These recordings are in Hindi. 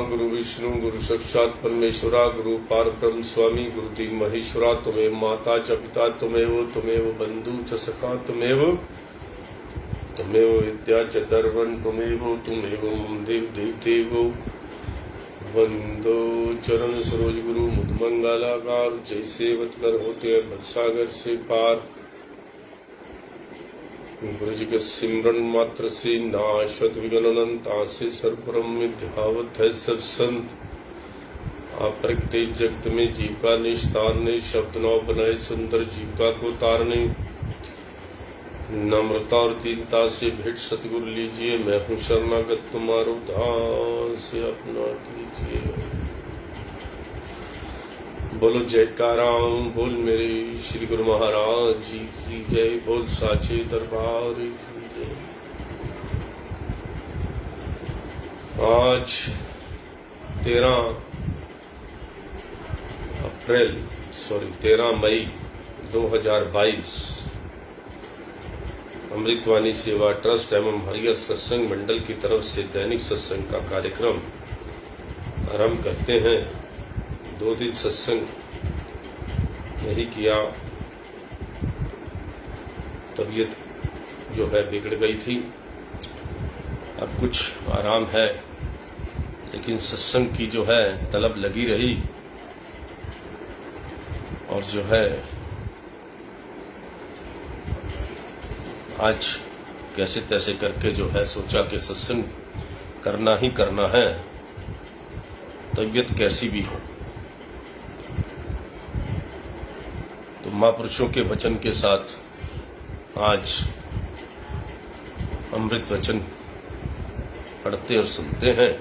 गुरु विष्णु गुरु साक्षात परमेश्वरा गुरु पारब्रह्म स्वामी गुरुदेव महेश्वरा तुमेव माता च पिता तुमेव बंधु च सखा तुमेव विद्या च दर्वन तुमेव मम देव देव वंदो चरण सरोज गुरु मुद मंगलाकार जैसे वतकर होते हैं भवसागर से पार। गुरु जी के सिमरन मात्र से नाशत विघ्न अनंता से सर्वब्रह्म विद्यावत है सब संत। आप प्रगटे जगत में जीव का निस्तारने शब्द नौ बनाए सुंदर जीविका को तारने। नम्रता और दीनता से भेंट सतगुरु लीजिए, मैं हूँ शरणागत तुम्हारो धाम से अपना कीजिए। बोलो जयकाराम बोल मेरे श्री गुरु महाराज जी की जय, बोल साचे दरबार की जय। आज 13 मई 2022 अमृतवाणी सेवा ट्रस्ट एवं हरियर सत्संग मंडल की तरफ से दैनिक सत्संग का कार्यक्रम आरंभ करते हैं। 2 दिन सत्संग नहीं किया, तबीयत जो है बिगड़ गई थी। अब कुछ आराम है, लेकिन सत्संग की जो है तलब लगी रही और जो है आज कैसे तैसे करके जो है सोचा कि सत्संग करना ही करना है, तबीयत कैसी भी हो। तो महापुरुषों के वचन के साथ आज अमृत वचन पढ़ते और सुनते हैं।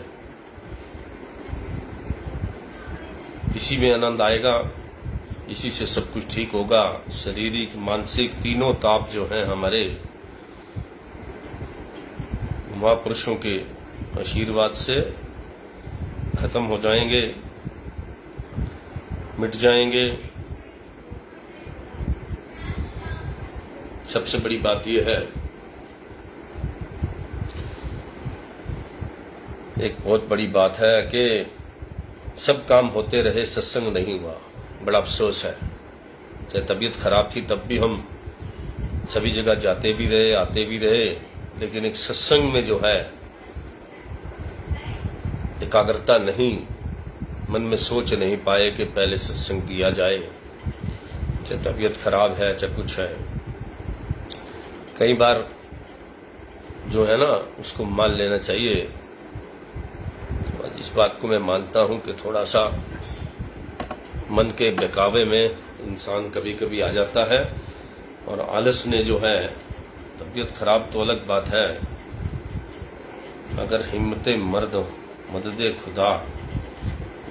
इसी में आनंद आएगा, इसी से सब कुछ ठीक होगा। शारीरिक मानसिक तीनों ताप जो हैं हमारे महापुरुषों के आशीर्वाद से खत्म हो जाएंगे, मिट जाएंगे। सबसे बड़ी बात यह है, एक बहुत बड़ी बात है कि सब काम होते रहे, सत्संग नहीं हुआ। बड़ा अफसोस है। चाहे तबीयत खराब थी तब भी हम सभी जगह जाते भी रहे, आते भी रहे, लेकिन एक सत्संग में जो है एकाग्रता नहीं, मन में सोच नहीं पाए कि पहले सत्संग किया जाए। चाहे तबीयत खराब है, चाहे कुछ है, कई बार जो है ना उसको मान लेना चाहिए। इस बात को मैं मानता हूं कि थोड़ा सा मन के बहकावे में इंसान कभी कभी आ जाता है, और आलस ने जो है, तबीयत खराब तो अलग बात है, अगर हिम्मते मर्द मददे खुदा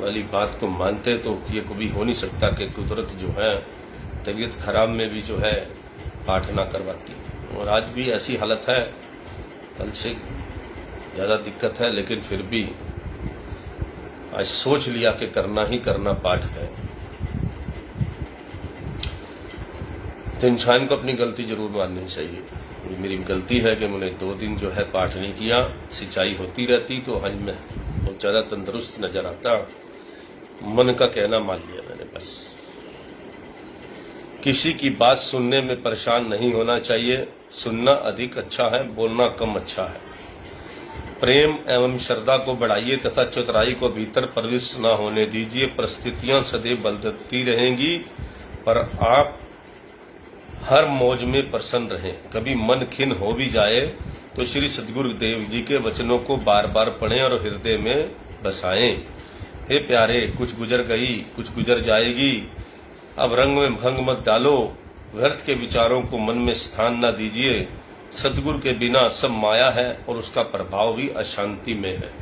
वाली बात को मानते तो ये कभी हो नहीं सकता कि कुदरत जो है तबीयत खराब में भी जो है पाठ ना करवाती। और आज भी ऐसी हालत है, कल से ज़्यादा दिक्कत है, लेकिन फिर भी आज सोच लिया कि करना ही करना पाठ है। तो इंसान को अपनी गलती जरूर माननी चाहिए। मेरी गलती है कि मैंने 2 दिन जो है पाठ नहीं किया। सिंचाई होती रहती तो आज मैं बहुत ज़्यादा तंदुरुस्त नजर आता। मन का कहना मान लिया मैंने बस। किसी की बात सुनने में परेशान नहीं होना चाहिए। सुनना अधिक अच्छा है, बोलना कम अच्छा है। प्रेम एवं श्रद्धा को बढ़ाइए तथा चतुराई को भीतर प्रविष्ट न होने दीजिए। परिस्थितियां सदैव बदलती रहेंगी, पर आप हर मौज में प्रसन्न रहें। कभी मन खिन्न हो भी जाए तो श्री सद्गुरुदेव जी के वचनों को बार बार पढ़ें और हृदय में बसाएं। हे प्यारे, कुछ गुजर गई, कुछ गुजर जाएगी, अब रंग में भंग मत डालो, व्यर्थ के विचारों को मन में स्थान न दीजिए। सद्गुरु के बिना सब माया है और उसका प्रभाव भी अशांति में है।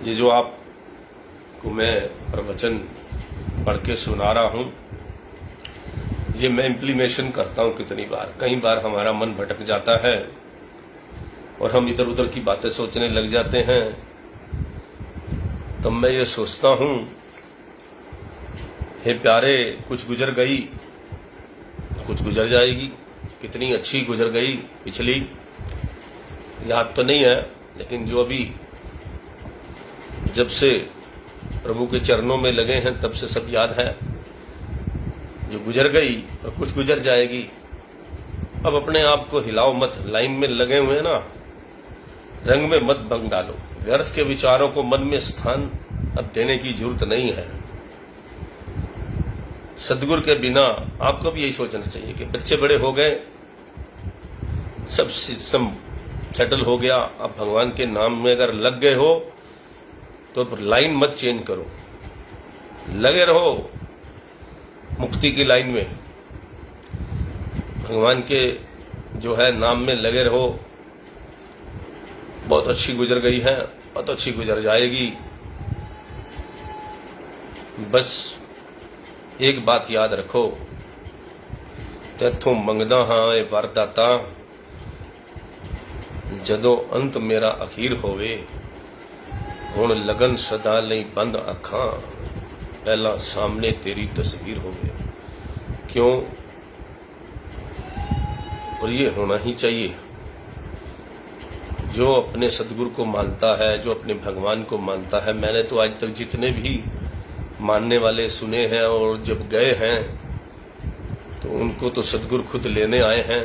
ये जो आपको मैं प्रवचन पढ़ के सुना रहा हूं, ये मैं इम्प्लीमेशन करता हूं कितनी बार। कई बार हमारा मन भटक जाता है और हम इधर उधर की बातें सोचने लग जाते हैं। तब मैं ये सोचता हूं, हे प्यारे, कुछ गुजर गई, कुछ गुजर जाएगी। कितनी अच्छी गुजर गई पिछली, याद तो नहीं है, लेकिन जो अभी जब से प्रभु के चरणों में लगे हैं तब से सब याद है। जो गुजर गई और कुछ गुजर जाएगी। अब अपने आप को हिलाओ मत, लाइन में लगे हुए हैं ना, रंग में मत भंग डालो। व्यर्थ के विचारों को मन में स्थान अब देने की जरूरत नहीं है। सद्गुरु के बिना आपको भी यही सोचना चाहिए कि बच्चे बड़े हो गए, सब सिस्टम सेटल हो गया, अब भगवान के नाम में अगर लग गए हो तो लाइन मत चेंज करो, लगे रहो मुक्ति की लाइन में। भगवान के जो है नाम में लगे रहो। बहुत अच्छी गुजर गई है, बहुत अच्छी गुजर जाएगी। बस एक बात याद रखो, तैथों मंगदा हां ए वरदाता, जदों अंत मेरा अखीर होवे, हुण लगन सदा लई बंद अखां, पहला सामने तेरी तस्वीर होवे। क्यों? और ये होना ही चाहिए। जो अपने सद्गुरु को मानता है, जो अपने भगवान को मानता है, मैंने तो आज तक जितने भी मानने वाले सुने हैं और जब गए हैं तो उनको तो सद्गुरु खुद लेने आए हैं।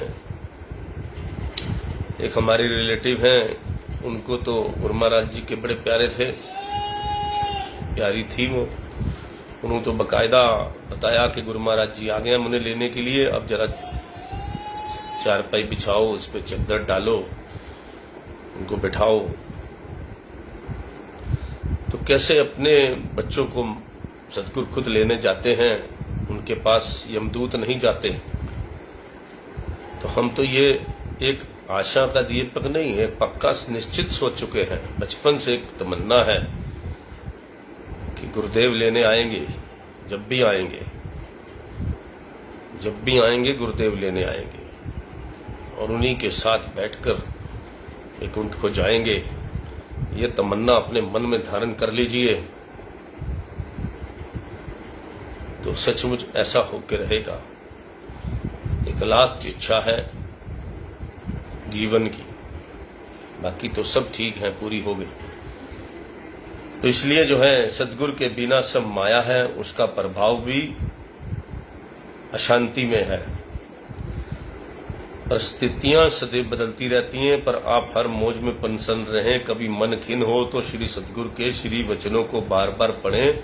एक हमारे रिलेटिव हैं, उनको तो गुरु महाराज जी के बड़े प्यारे थे, प्यारी थी वो। उन्होंने तो बकायदा बताया कि गुरु महाराज जी आ गए हैं मुझे लेने के लिए, अब जरा चारपाई बिछाओ, उस पर चद्दर डालो, उनको बिठाओ। तो कैसे अपने बच्चों को सद्गुरु खुद लेने जाते हैं, उनके पास यमदूत नहीं जाते। तो हम तो ये एक आशा का दीपक नहीं है, पक्का निश्चित सोच चुके हैं। बचपन से एक तमन्ना है कि गुरुदेव लेने आएंगे, जब भी आएंगे, जब भी आएंगे गुरुदेव लेने आएंगे और उन्हीं के साथ बैठकर वैकुंठ को जाएंगे। ये तमन्ना अपने मन में धारण कर लीजिए तो सचमुच ऐसा होकर रहेगा। एक लास्ट इच्छा है जीवन की, बाकी तो सब ठीक है, पूरी हो गई। तो इसलिए जो है सद्गुरु के बिना सब माया है, उसका प्रभाव भी अशांति में है। परिस्थितियां सदैव बदलती रहती हैं, पर आप हर मौज में प्रसन्न रहें। कभी मन खिन्न हो तो श्री सद्गुरु के श्री वचनों को बार बार पढ़ें,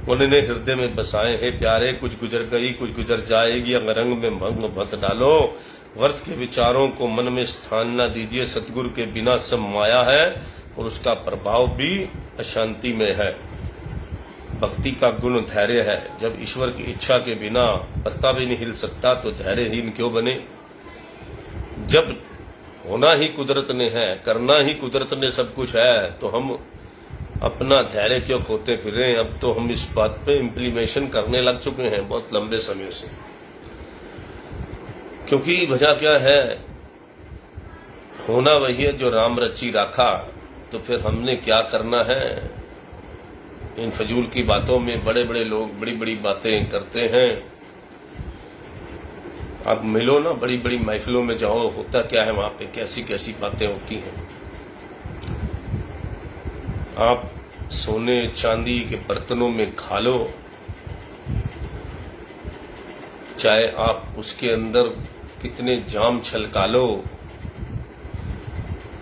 उन्हें हृदय में बसाएं। हे प्यारे, कुछ गुजर गई, कुछ गुजर जाएगी, अंगरंग में भंग मत डालो, व्यर्थ के विचारों को मन में स्थान न दीजिए। सद्गुरु के बिना सब माया है और उसका प्रभाव भी अशांति में है। भक्ति का गुण धैर्य है। जब ईश्वर की इच्छा के बिना पत्ता भी नहीं हिल सकता तो धैर्यहीन क्यों बने। जब होना ही कुदरत ने है, करना ही कुदरत ने सब कुछ है, तो हम अपना धैर्य क्यों खोते फिर रहे हैं। अब तो हम इस बात पे इम्प्लीमेशन करने लग चुके हैं बहुत लंबे समय से। क्योंकि वजह क्या है, होना वही है जो राम रची राखा। तो फिर हमने क्या करना है। इन फजूल की बातों में बड़े बड़े लोग बड़ी बड़ी बातें करते हैं। आप मिलो ना, बड़ी बड़ी महफिलों में जाओ, होता क्या है वहां पे, कैसी कैसी बातें होती हैं। आप सोने चांदी के बर्तनों में खा लो, चाहे आप उसके अंदर कितने जाम छलका लो,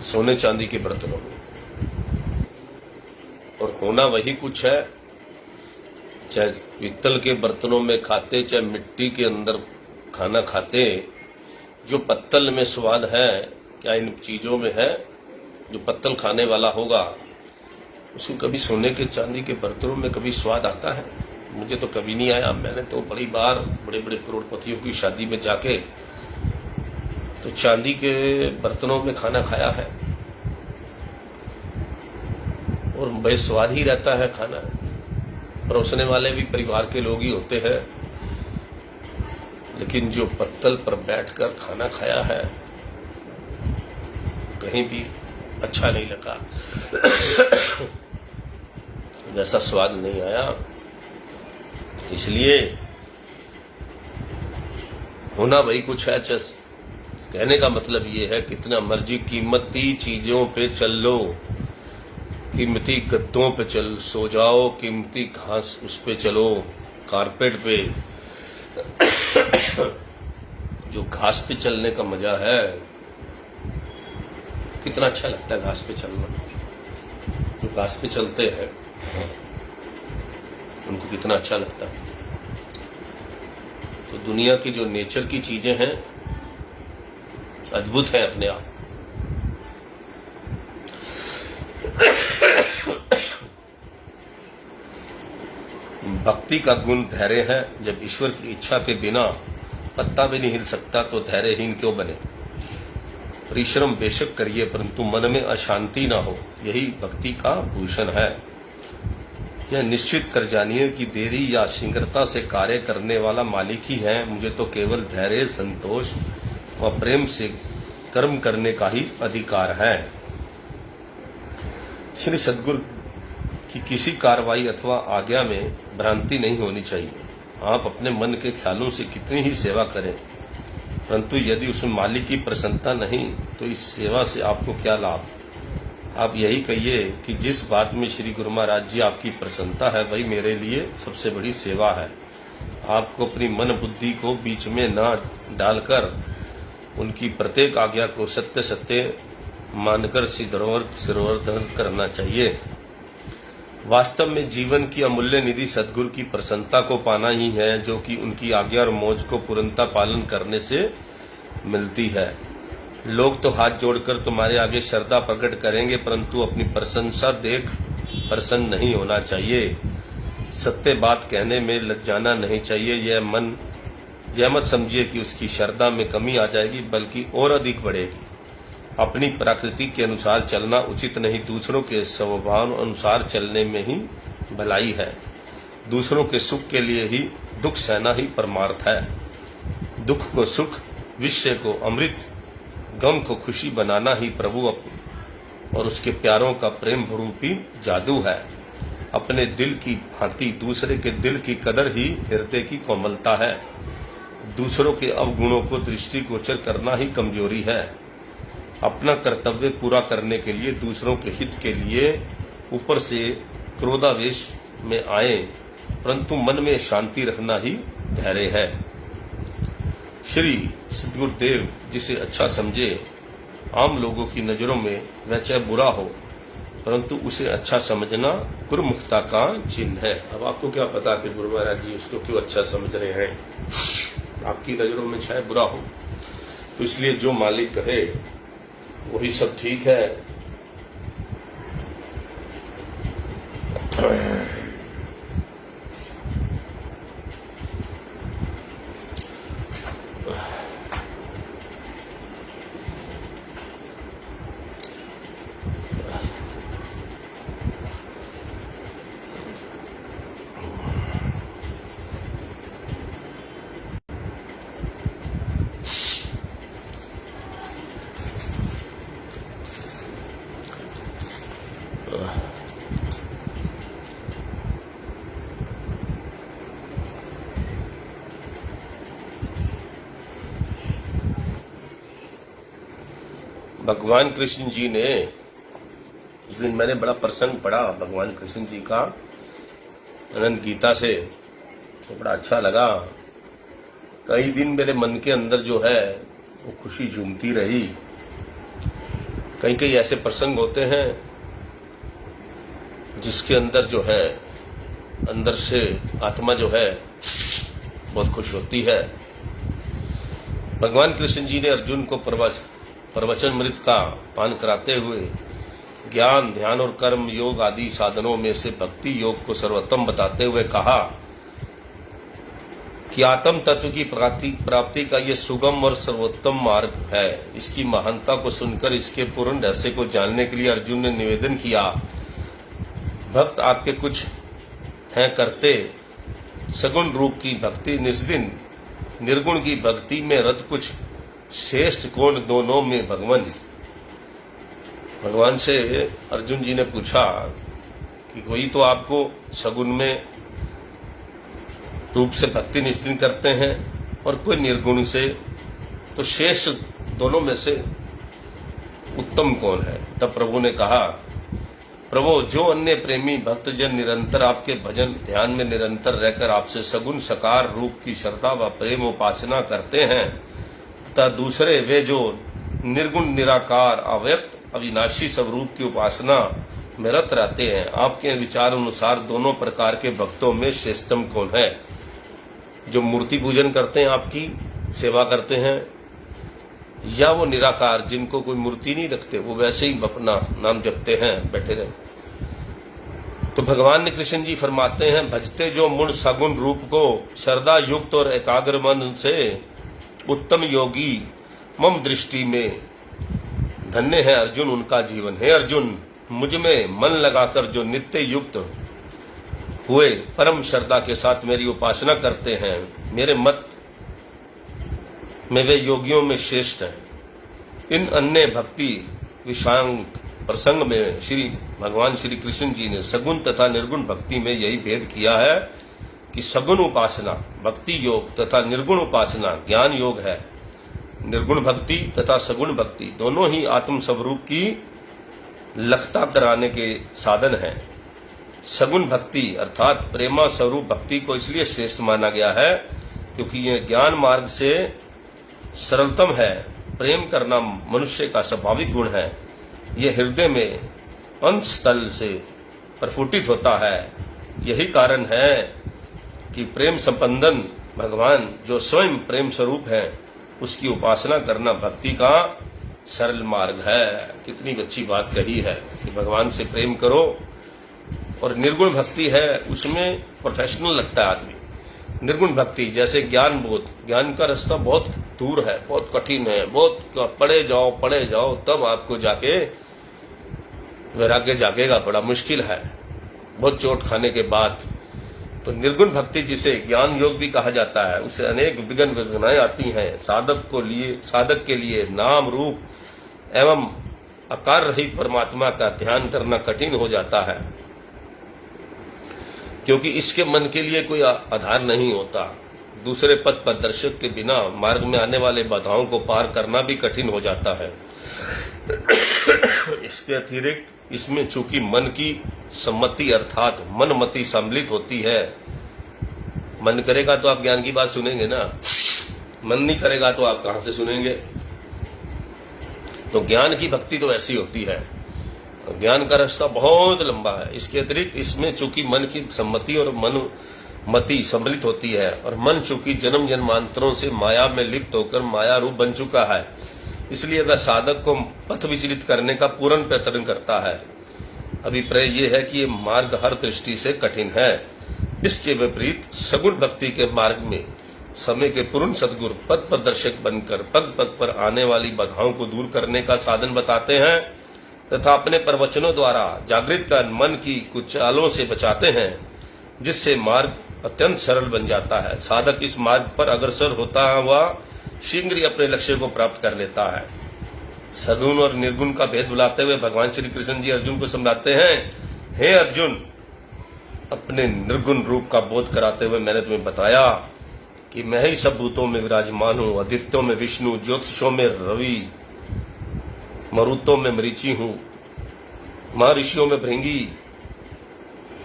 सोने चांदी के बर्तनों में, और होना वही कुछ है। चाहे पीतल के बर्तनों में खाते, चाहे मिट्टी के अंदर खाना खाते, जो पत्तल में स्वाद है क्या इन चीजों में है? जो पत्तल खाने वाला होगा उसको कभी सोने के चांदी के बर्तनों में कभी स्वाद आता है? मुझे तो कभी नहीं आया। मैंने तो बड़ी बार बड़े बड़े करोड़पतियों की शादी में जाके तो चांदी के बर्तनों में खाना खाया है और बेस्वाद ही रहता है खाना। परोसने वाले भी परिवार के लोग ही होते हैं, लेकिन जो पत्तल पर बैठकर खाना खाया है कहीं भी अच्छा नहीं लगा, वैसा स्वाद नहीं आया। इसलिए होना वही कुछ है। कहने का मतलब ये है, कितना मर्जी कीमती चीजों पे चल लो, कीमती गद्दों पे चल सो जाओ, कीमती घास उस पे चलो, कारपेट पे। जो घास पे चलने का मजा है, कितना अच्छा लगता है घास पे चलना। जो घास पे चलते हैं उनको कितना अच्छा लगता है। तो दुनिया की जो नेचर की चीजें हैं अद्भुत है अपने आप। भक्ति का गुण धैर्य है। जब ईश्वर की इच्छा के बिना पत्ता भी नहीं हिल सकता तो धैर्यहीन क्यों बने? परिश्रम बेशक करिए परंतु मन में अशांति ना हो, यही भक्ति का भूषण है। यह निश्चित कर जानिए कि देरी या शीघ्रता से कार्य करने वाला मालिक ही है। मुझे तो केवल धैर्य, संतोष व प्रेम से कर्म करने का ही अधिकार है। श्री सद्गुरु की किसी कार्रवाई अथवा आज्ञा में भ्रांति नहीं होनी चाहिए। आप अपने मन के ख्यालों से कितनी ही सेवा करें, परंतु यदि उसमें मालिक की प्रसन्नता नहीं तो इस सेवा से आपको क्या लाभ? आप यही कहिए कि जिस बात में श्री गुरु महाराज जी आपकी प्रसन्नता है वही मेरे लिए सबसे बड़ी सेवा है। आपको अपनी मन बुद्धि को बीच में न डालकर उनकी प्रत्येक आज्ञा को सत्य सत्य मानकर सिरोवर करना चाहिए। वास्तव में जीवन की अमूल्य निधि सद्गुरु की प्रसन्नता को पाना ही है, जो कि उनकी आज्ञा और मौज को पूर्णता पालन करने से मिलती है। लोग तो हाथ जोड़कर तुम्हारे आगे श्रद्धा प्रकट करेंगे, परंतु अपनी प्रशंसा देख प्रसन्न नहीं होना चाहिए। सत्य बात कहने में लज्जाना नहीं चाहिए। यह मत समझिए कि उसकी श्रद्धा में कमी आ जाएगी, बल्कि और अधिक बढ़ेगी। अपनी प्रकृति के अनुसार चलना उचित नहीं, दूसरों के स्वभाव अनुसार चलने में ही भलाई है। दूसरों के सुख के लिए ही दुख सहना ही परमार्थ है। दुख को सुख, विषय को अमृत, गम को खुशी बनाना ही प्रभु और उसके प्यारों का प्रेम रूपी जादू है। अपने दिल की भांति दूसरे के दिल की कदर ही हृदय की कोमलता है। दूसरों के अवगुणों को दृष्टिगोचर करना ही कमजोरी है। अपना कर्तव्य पूरा करने के लिए, दूसरों के हित के लिए ऊपर से क्रोधावेश में आए, परंतु मन में शांति रखना ही धैर्य है। श्री सद्गुरुदेव जिसे अच्छा समझे, आम लोगों की नजरों में वह चाहे बुरा हो, परंतु उसे अच्छा समझना गुरुमुखता का चिन्ह है। अब आपको क्या पता कि गुरु महाराज जी उसको क्यों अच्छा समझ रहे हैं? आपकी नजरों में चाहे बुरा हो, तो इसलिए जो मालिक कहे वही सब ठीक है। भगवान कृष्ण जी ने, उस दिन मैंने बड़ा प्रसंग पढ़ा भगवान कृष्ण जी का अनंत गीता से, तो बड़ा अच्छा लगा। कई दिन मेरे मन के अंदर जो है वो खुशी झूमती रही। कई कई ऐसे प्रसंग होते हैं जिसके अंदर जो है, अंदर से आत्मा जो है बहुत खुश होती है। भगवान कृष्ण जी ने अर्जुन को प्रवचनमृत का पान कराते हुए ज्ञान, ध्यान और कर्म योग आदि साधनों में से भक्ति योग को सर्वोत्तम बताते हुए कहा कि आत्म तत्व की प्राप्ति का ये सुगम और सर्वोत्तम मार्ग है। इसकी महानता को सुनकर इसके पूर्ण रहस्य को जानने के लिए अर्जुन ने निवेदन किया, भक्त आपके कुछ हैं करते सगुण रूप की भक्ति निस्दिन, निर्गुण की भक्ति में रत कुछ श्रेष्ठ कौन दोनों में भगवान से अर्जुन जी ने पूछा कि कोई तो आपको सगुण में रूप से भक्ति निस्दिन करते हैं और कोई निर्गुण से, तो शेष दोनों में से उत्तम कौन है? तब प्रभु ने कहा, प्रभु जो अन्य प्रेमी भक्तजन निरंतर आपके भजन ध्यान में निरंतर रहकर आपसे सगुण सकार रूप की श्रद्धा व प्रेम उपासना करते हैं, तथा दूसरे वे जो निर्गुण निराकार अव्यक्त अविनाशी स्वरूप की उपासना में रत रहते हैं, आपके विचार अनुसार दोनों प्रकार के भक्तों में श्रेष्ठतम कौन है? जो मूर्ति पूजन करते हैं, आपकी सेवा करते हैं, या वो निराकार जिनको कोई मूर्ति नहीं रखते, वो वैसे ही अपना नाम जपते हैं, बैठे रहे? तो भगवान ने कृष्ण जी फरमाते हैं, भजते जो मूल सगुण रूप को श्रद्धा युक्त और एकाग्र मन से उत्तम योगी मम दृष्टि में धन्य है अर्जुन उनका जीवन। है अर्जुन, मुझ में मन लगाकर जो नित्य युक्त हुए परम श्रद्धा के साथ मेरी उपासना करते हैं, मेरे मत में वे योगियों में श्रेष्ठ हैं। इन अन्य भक्ति विषयांग प्रसंग में श्री भगवान श्री कृष्ण जी ने सगुण तथा निर्गुण भक्ति में यही भेद किया है कि सगुण उपासना भक्ति योग तथा निर्गुण उपासना ज्ञान योग है। निर्गुण भक्ति तथा सगुण भक्ति दोनों ही आत्म स्वरूप की लक्षता कराने के साधन हैं। सगुण भक्ति अर्थात प्रेमा स्वरूप भक्ति को इसलिए श्रेष्ठ माना गया है क्योंकि यह ज्ञान मार्ग से सरलतम है। प्रेम करना मनुष्य का स्वाभाविक गुण है। यह हृदय में अंतस्थल से प्रफुटित होता है। यही कारण है कि प्रेम संपन्न भगवान जो स्वयं प्रेम स्वरूप है उसकी उपासना करना भक्ति का सरल मार्ग है। कितनी अच्छी बात कही है कि भगवान से प्रेम करो। और निर्गुण भक्ति है, उसमें प्रोफेशनल लगता है आदमी। निर्गुण भक्ति जैसे ज्ञान बोध, ज्ञान का रास्ता बहुत दूर है, बहुत कठिन है, बहुत पढ़े जाओ तब आपको जाके वैराग्य जागेगा, बड़ा मुश्किल है, बहुत चोट खाने के बाद। तो निर्गुण भक्ति जिसे ज्ञान योग भी कहा जाता है, उससे अनेक विघ्नाएं आती हैं। साधक के लिए नाम रूप एवं आकार रहित परमात्मा का ध्यान करना कठिन हो जाता है, क्योंकि इसके मन के लिए कोई आधार नहीं होता। दूसरे पथ प्रदर्शक के बिना मार्ग में आने वाले बाधाओं को पार करना भी कठिन हो जाता है। इसके अतिरिक्त इसमें चूंकि मन की सम्मति अर्थात मनमति सम्मिलित होती है। मन करेगा तो आप ज्ञान की बात सुनेंगे ना, मन नहीं करेगा तो आप कहां से सुनेंगे? तो ज्ञान की भक्ति तो ऐसी होती है। ज्ञान का रास्ता बहुत लंबा है। इसके अतिरिक्त इसमें चूंकि मन की सम्मति और मनमति सम्मिलित होती है, और मन चूंकि जन्म जन्मांतरों से माया में लिप्त होकर माया रूप बन चुका है, इसलिए वह साधक को पथ विचलित करने का पूर्ण प्रयत्न करता है। अभिप्राय ये है कि ये मार्ग हर दृष्टि से कठिन है। इसके विपरीत सगुण भक्ति के मार्ग में समय के पूर्ण सद्गुरु पथ प्रदर्शक बनकर पग पग पर आने वाली बाधाओं को दूर करने का साधन बताते हैं तथा अपने प्रवचनों द्वारा जागृत कर मन की कुछ चालों से बचाते हैं, जिससे मार्ग अत्यंत सरल बन जाता है। साधक इस मार्ग पर अग्रसर होता हुआ शीघ्र ही अपने लक्ष्य को प्राप्त कर लेता है। सगुण और निर्गुण का भेद बुलाते हुए भगवान श्री कृष्ण जी अर्जुन को समझाते हैं, हे अर्जुन, अपने निर्गुण रूप का बोध कराते हुए मैंने तुम्हें बताया कि मैं ही सब भूतों में विराजमान हूँ, आदित्यों में विष्णु, ज्योतिषों में रवि, मरुतों में मरीचि हूँ, महर्षियों में भृंगी,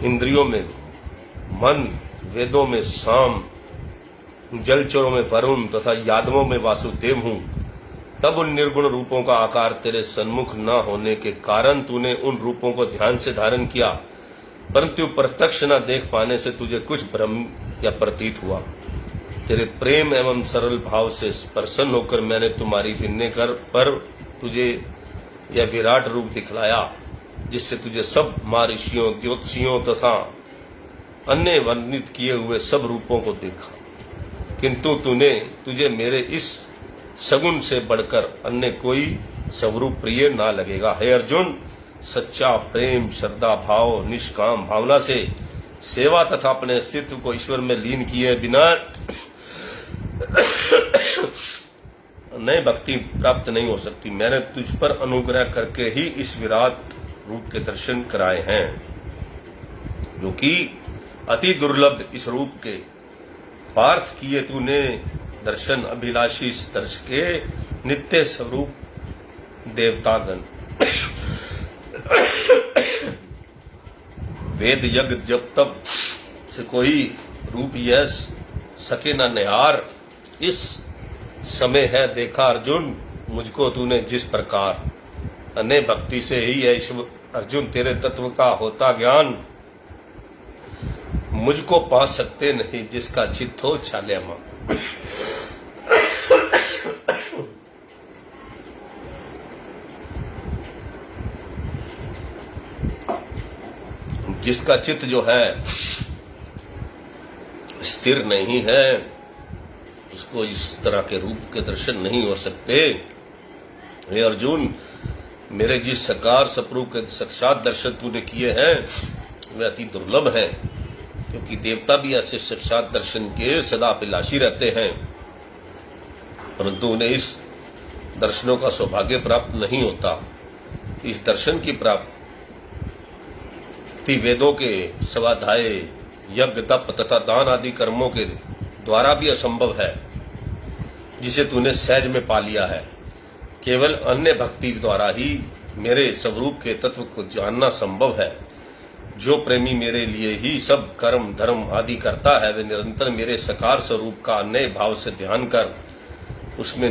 इंद्रियों में मन, वेदों में साम, जलचरों में वरुण तथा यादवों में वासुदेव हूँ। तब उन निर्गुण रूपों का आकार तेरे सन्मुख न होने के कारण तूने उन रूपों को ध्यान से धारण किया, परंतु प्रत्यक्ष न देख पाने से तुझे कुछ भ्रम या प्रतीत हुआ। तेरे प्रेम एवं सरल भाव से प्रसन्न होकर मैंने तुम्हारी विनय कर पर तुझे यह विराट रूप दिखलाया, जिससे तुझे सब महर्षियों, ज्योतिषियों तथा अन्य वर्णित किए हुए सब रूपों को देखा, किंतु तुझे मेरे इस सगुण से बढ़कर अन्य कोई स्वरूप प्रिय ना लगेगा। हे अर्जुन, सच्चा प्रेम, श्रद्धा भाव, निष्काम भावना से सेवा तथा अपने अस्तित्व को ईश्वर में लीन किए बिना नई भक्ति प्राप्त नहीं हो सकती। मैंने तुझ पर अनुग्रह करके ही इस विराट रूप के दर्शन कराए हैं, जो कि अति दुर्लभ इस रूप के पार्थ किए तूने दर्शन अभिलाषी दर्श के नित्य स्वरूप देवतागण। वेद यज्ञ जब तब से कोई रूप यश सके न निहार, इस समय है देखा अर्जुन मुझको तूने जिस प्रकार। अन्य भक्ति से ही है अर्जुन तेरे तत्व का होता ज्ञान, मुझको पा सकते नहीं जिसका चित्त हो छाल्यामा। जिसका चित्त जो है स्थिर नहीं है, उसको इस तरह के रूप के दर्शन नहीं हो सकते। हे अर्जुन, मेरे जिस सकार सप्रूप के साक्षात दर्शन तूने किए हैं वे अति दुर्लभ हैं, क्योंकि देवता भी ऐसे साक्षात दर्शन के सदा अभिलाषी रहते हैं, परंतु उन्हें इस दर्शनों का सौभाग्य प्राप्त नहीं होता। इस दर्शन की प्राप्ति वेदों के स्वाध्याय, यज्ञ, तप तथा दान आदि कर्मों के द्वारा भी असंभव है, जिसे तूने सहज में पा लिया है। केवल अन्य भक्ति द्वारा ही मेरे स्वरूप के तत्व को जानना संभव है। जो प्रेमी मेरे लिए ही सब कर्म धर्म आदि करता है, वे निरंतर मेरे सकार स्वरूप का अन्य भाव से ध्यान कर उसमें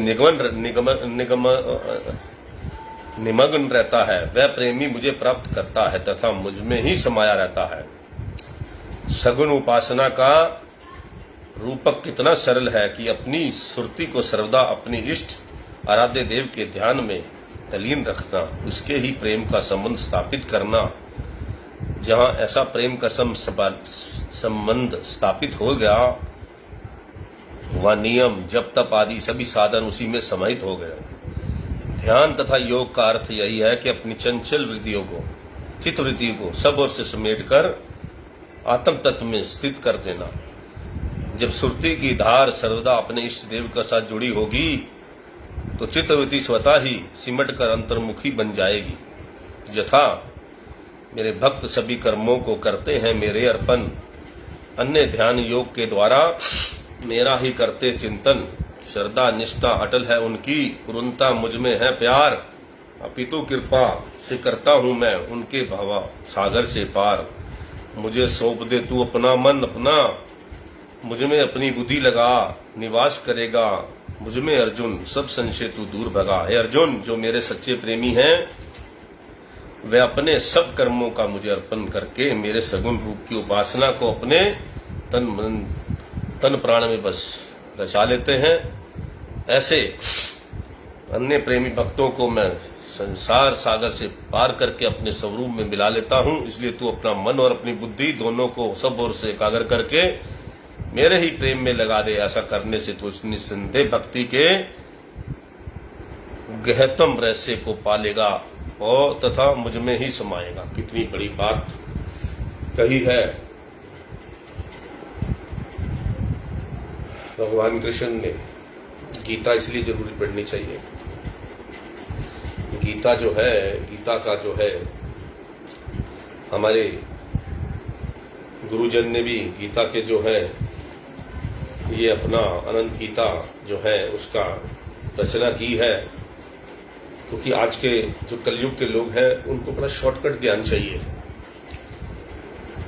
निमग्न रहता है, वह प्रेमी मुझे प्राप्त करता है तथा मुझ में ही समाया रहता है। सगुण उपासना का रूपक कितना सरल है कि अपनी सुरति को सर्वदा अपनी इष्ट आराध्य देव के ध्यान में तलीन रखना, उसके ही प्रेम का संबंध स्थापित करना। जहां ऐसा प्रेम का संबंध स्थापित हो गया, वह नियम जप तप आदि सभी साधन उसी में समाहित हो गए। ध्यान तथा योग का अर्थ यही है कि अपनी चंचल वृत्तियों को, चित्त वृत्तियों को सब ओर से समेटकर आत्म तत्व में स्थित कर देना। जब सुरती की धार सर्वदा अपने इष्ट देव के साथ जुड़ी होगी, तो चित्तवृत्ति स्वतः ही सिमट कर अंतर्मुखी बन जाएगी। यथा मेरे भक्त सभी कर्मों को करते हैं मेरे अर्पण, अन्य ध्यान योग के द्वारा मेरा ही करते चिंतन। श्रद्धा निष्ठा अटल है उनकी, पूर्णता मुझ में है प्यार। अपितु कृपा से करता हूं मैं उनके भवा सागर से पार। मुझे सौंप दे तू अपना मन अपना, मुझ में अपनी बुद्धि लगा निवास करेगा। मुझ में अर्जुन सब संशय तू दूर भगा। हे अर्जुन, जो मेरे सच्चे प्रेमी हैं वे अपने सब कर्मों का मुझे अर्पण करके मेरे सगुण रूप की उपासना को अपने तन प्राण में बस रचा लेते हैं। ऐसे अन्य प्रेमी भक्तों को मैं संसार सागर से पार करके अपने स्वरूप में मिला लेता हूं। इसलिए तू अपना मन और अपनी बुद्धि दोनों को सब ओर से एकाग्र करके मेरे ही प्रेम में लगा दे। ऐसा करने से तू निस्संदेह भक्ति के गहतम रहस्य को पालेगा और तथा मुझ में ही समाएगा। कितनी बड़ी बात कही है भगवान कृष्ण ने। गीता इसलिए जरूरी पढ़नी चाहिए। गीता जो है, गीता का जो है, हमारे गुरुजन ने भी गीता के जो है ये अपना अनंत गीता जो है उसका रचना की है, क्योंकि आज के जो कलयुग के लोग हैं उनको बड़ा शॉर्टकट ज्ञान चाहिए।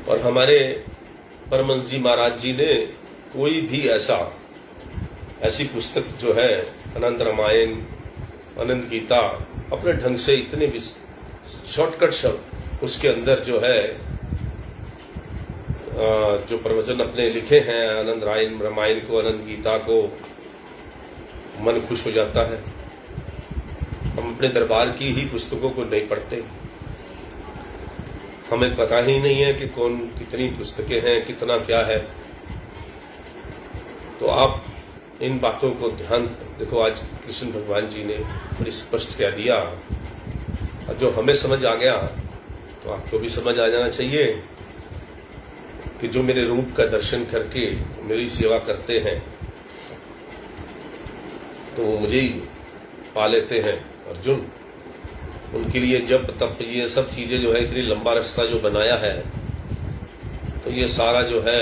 और हमारे परमहंस जी महाराज जी ने कोई भी ऐसी पुस्तक जो है अनंत रामायण, अनंत गीता, अपने ढंग से इतने शॉर्टकट शब्द उसके अंदर जो है जो प्रवचन अपने लिखे हैं अनंत रामायण को, अनंत गीता को, मन खुश हो जाता है। हम अपने दरबार की ही पुस्तकों को नहीं पढ़ते। हमें पता ही नहीं है कि कौन कितनी पुस्तकें हैं, कितना क्या है। तो आप इन बातों को ध्यान देखो। आज कृष्ण भगवान जी ने बड़ी स्पष्ट कह दिया, और जो हमें समझ आ गया तो आपको भी समझ आ जाना चाहिए कि जो मेरे रूप का दर्शन करके मेरी सेवा करते हैं तो वो मुझे ही पा लेते हैं। अर्जुन, उनके लिए जब तब ये सब चीजें जो है, इतनी लंबा रास्ता जो बनाया है, तो ये सारा जो है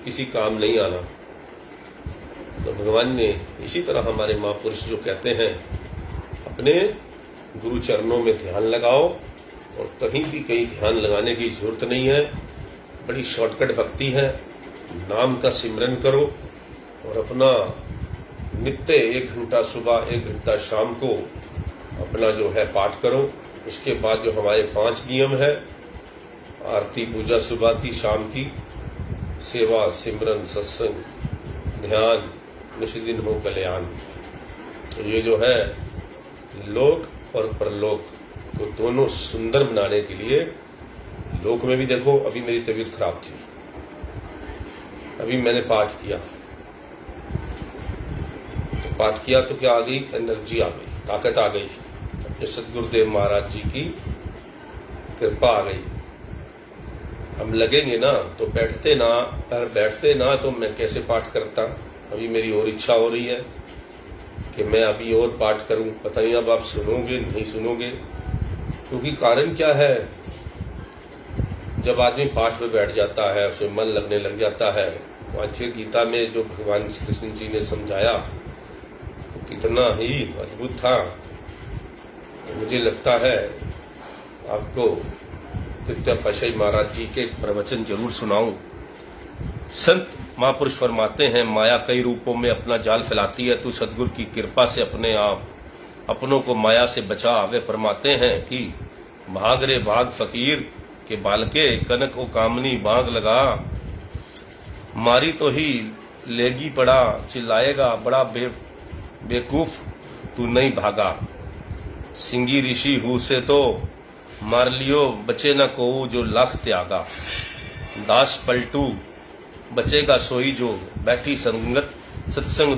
किसी काम नहीं आना। तो भगवान ने इसी तरह हमारे महापुरुष जो कहते हैं, अपने गुरु चरणों में ध्यान लगाओ, और कहीं भी कहीं ध्यान लगाने की जरूरत नहीं है। बड़ी शॉर्टकट भक्ति है। नाम का सिमरन करो और अपना नित्य 1 घंटा सुबह 1 घंटा शाम को अपना जो है पाठ करो। उसके बाद जो हमारे 5 नियम है, आरती पूजा सुबह की, शाम की, सेवा सिमरन सत्संग ध्यान, निष्दिन हो कल्याण। तो ये जो है लोक और परलोक को दोनों सुंदर बनाने के लिए, लोक में भी देखो, अभी मेरी तबीयत खराब थी, अभी मैंने पाठ किया, तो पाठ किया तो क्या आ गई, एनर्जी आ गई, ताकत आ गई, अपने सतगुरुदेव महाराज जी की कृपा आ गई। हम लगेंगे ना तो बैठते ना तो मैं कैसे पाठ करता। अभी मेरी और इच्छा हो रही है कि मैं अभी और पाठ करूं। पता नहीं अब आप सुनोगे नहीं सुनोगे, क्योंकि कारण क्या है, जब आदमी पाठ में बैठ जाता है, उसमें मन लगने लग जाता है। वांछित गीता में जो भगवान श्री कृष्ण जी ने समझाया तो कितना ही अद्भुत था। मुझे लगता है आपको तृतीय पातशाही महाराज जी के प्रवचन जरूर सुनाऊं। संत महापुरुष फरमाते हैं, माया कई रूपों में अपना जाल फैलाती है, तू सदगुरु की कृपा से अपने आप अपनों को माया से बचा। वे फरमाते हैं कि भाग रे भाग फकीर के बालके, कनक को कामनी बाग लगा, मारी तो ही लेगी पड़ा, चिल्लाएगा बड़ा बेवकूफ तू नहीं भागा। सिंगी ऋषि हूँ से तो मार लियो, बचे न को जो लाख त्यागा। दास पलटू बचेगा सोई जो, बैठी संगत सत्संग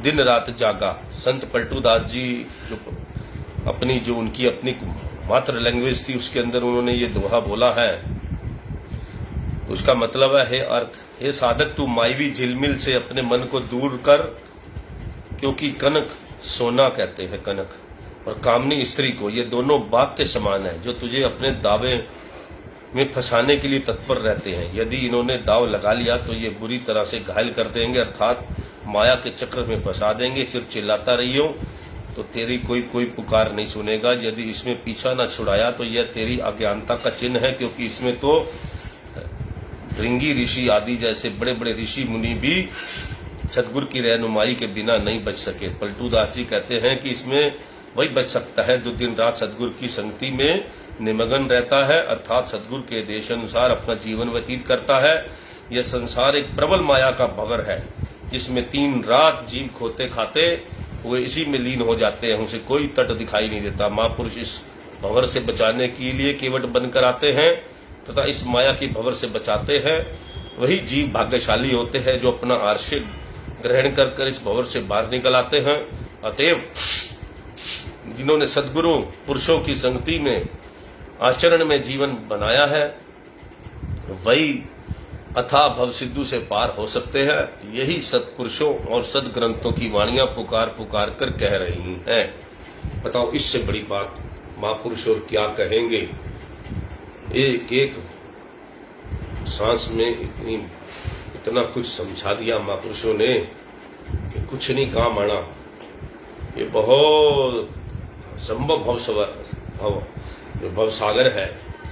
दिन रात जागा। संत पलटू दास जी जो उनकी अपनी मातृ लैंग्वेज थी, उसके अंदर उन्होंने ये दोहा बोला है। तो उसका मतलब है, हे अर्थ, हे साधक, तू माईवी झिलमिल से अपने मन को दूर कर, क्योंकि कनक सोना कहते हैं कनक, और कामनी स्त्री को, ये दोनों बाग के समान है, जो तुझे अपने दावे में फंसाने के लिए तत्पर रहते हैं। यदि इन्होंने दाव लगा लिया तो ये बुरी तरह से घायल कर देंगे, अर्थात माया के चक्र में फंसा देंगे। फिर चिल्लाता रहियो तो तेरी कोई पुकार नहीं सुनेगा। यदि इसमें पीछा न छुड़ाया तो यह तेरी अज्ञानता का चिन्ह है, क्योंकि इसमें तो भृंगी ऋषि आदि जैसे बड़े बड़े ऋषि मुनि भी सतगुरु की रहनुमाई के बिना नहीं बच सके। पलटू दास जी कहते हैं कि इसमें वही बच सकता है जो दिन रात सतगुरु की संगति में निमग्न रहता है, अर्थात सतगुरु के देश अनुसार अपना जीवन व्यतीत करता है। यह संसार एक प्रबल माया का भंवर है, जिसमें 3 रात जीव खोते खाते हुए इसी में लीन हो जाते हैं, उसे कोई तट दिखाई नहीं देता। महापुरुष इस भंवर से बचाने के लिए केवट बनकर आते हैं तथा इस माया की भंवर से बचाते हैं। वही जीव भाग्यशाली होते हैं जो अपना आश्रय ग्रहण कर इस भंवर से बाहर निकल आते हैं। अतएव जिन्होंने सद्गुरु पुरुषों की संगति में आचरण में जीवन बनाया है, वही अथाह भव सिद्धू से पार हो सकते हैं। यही सत्पुरुषों और सदग्रंथों की वाणियां पुकार कर कह रही हैं। बताओ, इससे बड़ी बात महापुरुष और क्या कहेंगे। एक एक सांस में इतना कुछ समझा दिया महापुरुषों ने कि कुछ नहीं काम आना। ये बहुत संभव भवसागर है,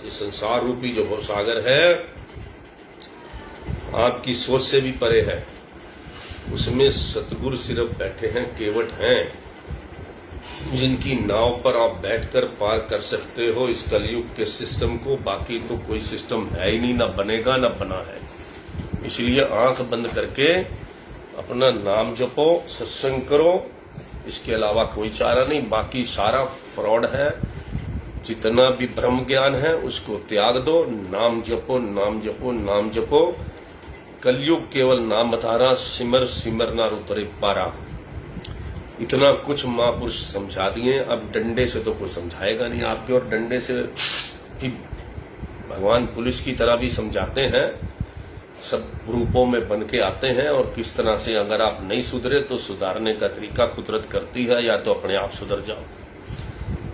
ये संसार रूपी जो भवसागर है, आपकी सोच से भी परे है। उसमें सतगुरु सिर्फ बैठे हैं, केवट हैं, जिनकी नाव पर आप बैठकर पार कर सकते हो इस कलयुग के सिस्टम को। बाकी तो कोई सिस्टम है ही नहीं, ना बनेगा ना बना है। इसलिए आंख बंद करके अपना नाम जपो, सत्संग करो, इसके अलावा कोई चारा नहीं। बाकी सारा फ्रॉड है। जितना भी ब्रह्म ज्ञान है उसको त्याग दो। नाम जपो, नाम जपो, नाम जपो। कलयुग केवल नाम धारा, सिमर सिमर ना उतरे पारा। इतना कुछ महापुरुष समझा दिए। अब डंडे से तो कोई समझाएगा नहीं आपके, और डंडे से भी भगवान पुलिस की तरह भी समझाते हैं। सब रूपों में बन के आते हैं, और किस तरह से अगर आप नहीं सुधरे तो सुधारने का तरीका कुदरत करती है, या तो अपने आप सुधर जाओ।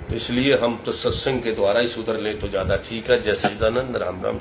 तो इसलिए हम तो सत्संग के द्वारा ही सुधर ले तो ज्यादा ठीक है। जय सच्चिदानंद। राम राम।